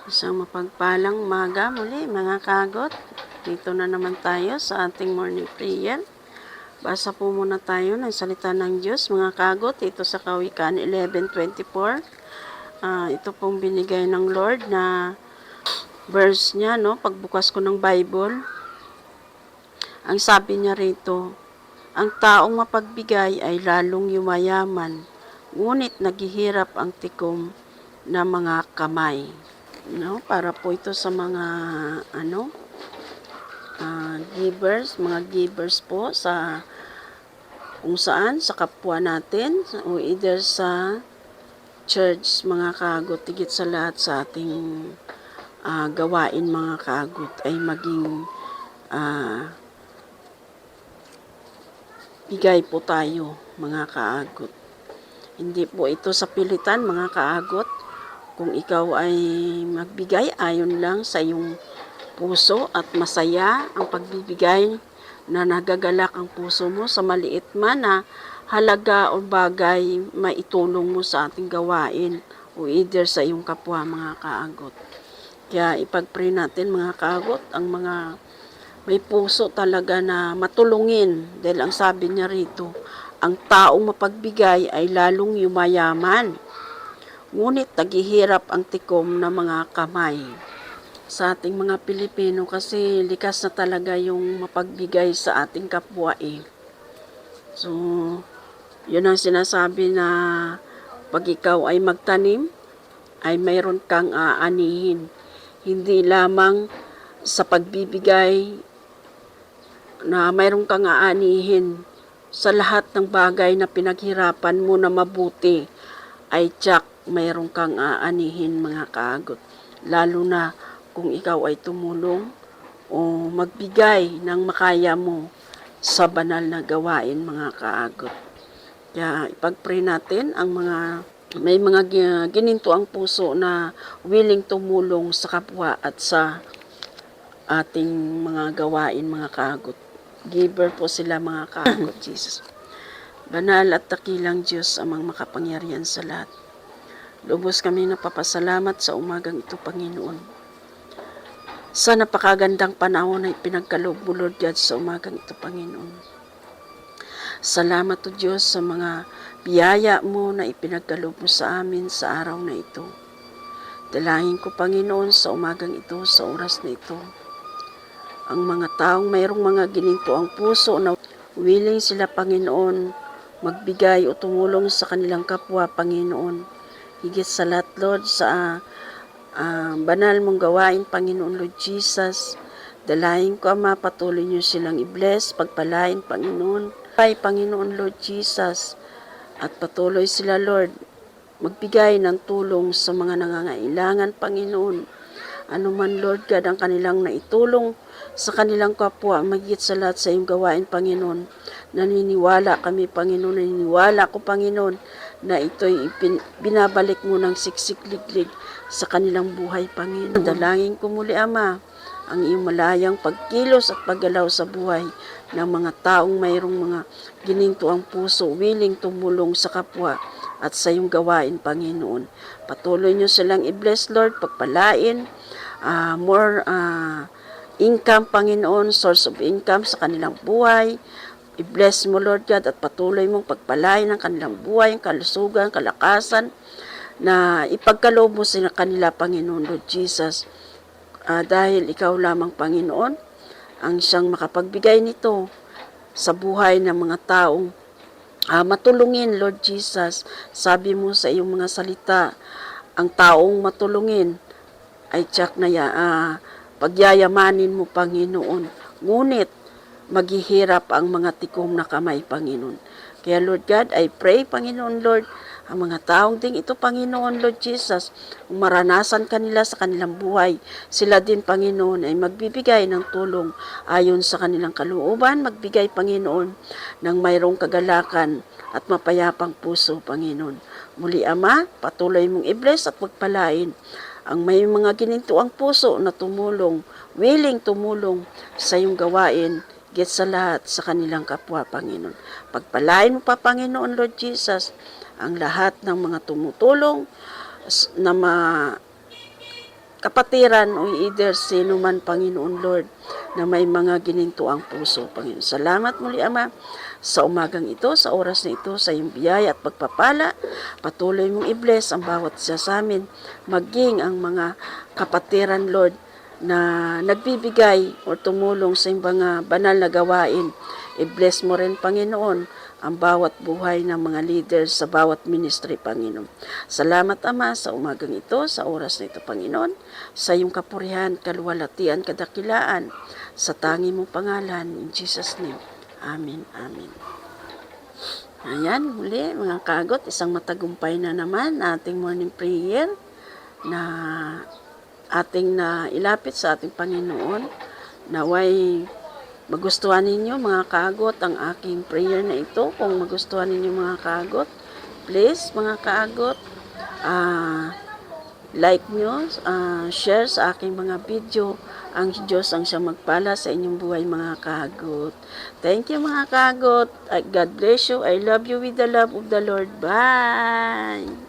Isang mapagpalang umaga muli mga kagot. Dito na naman tayo sa ating morning prayer. Basa po muna tayo ng salita ng Diyos mga kagot. Ito sa Kawikaan 11:24. Ito pong binigay ng Lord na verse niya, no? Pagbukas ko ng Bible, ang sabi niya rito, ang taong mapagbigay ay lalong yumayaman, ngunit naghihirap ang tikom na mga kamay. No, para po ito sa mga mga givers po sa kung saan sa kapwa natin o either sa church mga kagot, higit sa lahat sa ating gawain mga kagot ay maging bigay po tayo mga kaagot. Hindi po ito sa pilitan mga kaagot. Kung ikaw ay magbigay ayon lang sa iyong puso at masaya ang pagbibigay na nagagalak ang puso mo sa maliit man na halaga o bagay maitulong mo sa ating gawain o either sa iyong kapwa mga kaagot. Kaya ipag-pray natin mga kaagot ang mga may puso talaga na matulungin dahil ang sabi niya rito, ang taong mapagbigay ay lalong yumayaman. Ngunit naghihirap ang tikom na mga kamay. Sa ating mga Pilipino kasi likas na talaga yung mapagbigay sa ating kapwa eh. So, yun ang sinasabi na pag ikaw ay magtanim, ay mayroon kang aanihin. Hindi lamang sa pagbibigay na mayroon kang aanihin sa lahat ng bagay na pinaghirapan mo na mabuti ay tsak mayroon kang aanihin mga kaagot. Lalo na kung ikaw ay tumulong o magbigay ng makaya mo sa banal na gawain mga kaagot. Kaya ipag-pray natin ang mga may mga gininto ang puso na willing tumulong sa kapwa at sa ating mga gawain mga kaagot. Giver po sila mga kaagot, Jesus. Banal at dakilang Diyos amang makapangyarihan sa lahat. Lubos kami napapasalamat sa umagang ito, Panginoon. Sa napakagandang panahon na ipinagkaloob mo, Lord God, sa umagang ito, Panginoon. Salamat o Diyos sa mga biyaya mo na ipinagkaloob mo sa amin sa araw na ito. Dalangin ko, Panginoon, sa umagang ito, sa oras na ito, ang mga taong mayroong mga gininto ang puso na willing sila, Panginoon, magbigay o tumulong sa kanilang kapwa, Panginoon. Higit sa lahat, Lord, sa banal mong gawain, Panginoon, Lord Jesus. Dalahin ko, Ama, patuloy niyo silang i-bless, pagpalain, Panginoon. Ay, Panginoon, Lord Jesus. At patuloy sila, Lord, magbigay ng tulong sa mga nangangailangan, Panginoon. Ano man, Lord God, ang kanilang naitulong sa kanilang kapwa, magigit sa lahat sa iyong gawain, Panginoon. Naniniwala kami, Panginoon, naniniwala ko, Panginoon, na ito'y binabalik mo ng siksik-liglig sa kanilang buhay, Panginoon. Dalangin ko muli, Ama, ang iyong malayang pagkilos at paggalaw sa buhay ng mga taong mayroong mga gininto ang puso, willing tumulong sa kapwa at sa iyong gawain, Panginoon. Patuloy niyo silang i-bless, Lord, pagpalain, more income, Panginoon, source of income sa kanilang buhay. I-bless mo, Lord God, at patuloy mong pagpalain ang kanilang buhay, ang kalusugan, kalakasan, na ipagkaloob mo sa kanila, Panginoon, Lord Jesus. Dahil ikaw lamang, Panginoon, ang siyang makapagbigay nito sa buhay ng mga taong matulungin, Lord Jesus. Sabi mo sa iyong mga salita, ang taong matulungin ay tsak na pagyayamanin mo, Panginoon. Ngunit, maghihirap ang mga tikom na kamay, Panginoon. Kaya, Lord God, I pray, Panginoon, Lord, ang mga taong ding ito, Panginoon, Lord Jesus, kung maranasan kanila sa kanilang buhay, sila din, Panginoon, ay magbibigay ng tulong ayon sa kanilang kalooban, magbigay, Panginoon, ng mayroong kagalakan at mapayapang puso, Panginoon. Muli, Ama, patuloy mong i-bless at pagpalain ang may mga gininto ang puso na tumulong, willing tumulong sa iyong gawain, higit sa lahat sa kanilang kapwa, Panginoon. Pagpalain mo pa, Panginoon, Lord Jesus, ang lahat ng mga tumutulong na kapatiran o either sino man, Panginoon Lord, na may mga ginintuang puso, Panginoon. Salamat muli, Ama, sa umagang ito, sa oras na ito, sa iyong biyaya at pagpapala. Patuloy mong i-bless ang bawat isa sa amin, maging ang mga kapatiran, Lord, na nagbibigay o tumulong sa iyong mga banal na gawain. I-bless mo rin, Panginoon, ang bawat buhay ng mga leaders sa bawat ministry, Panginoon. Salamat, Ama, sa umagang ito, sa oras na ito, Panginoon, sa iyong kapurihan, kaluwalhatian, kadakilaan, sa tangi mong pangalan, in Jesus' name. Amen, amen. Ayan, muli, mga kaagot, isang matagumpay na naman ating morning prayer na ating na ilapit sa ating Panginoon. Naway magustuhan ninyo, mga kaagot, ang aking prayer na ito. Kung magustuhan ninyo, mga kaagot, please, mga kaagot, like nyo, share sa aking mga video. Ang Diyos ang siyang magpala sa inyong buhay, mga kaagot. Thank you, mga kaagot. God bless you. I love you with the love of the Lord. Bye!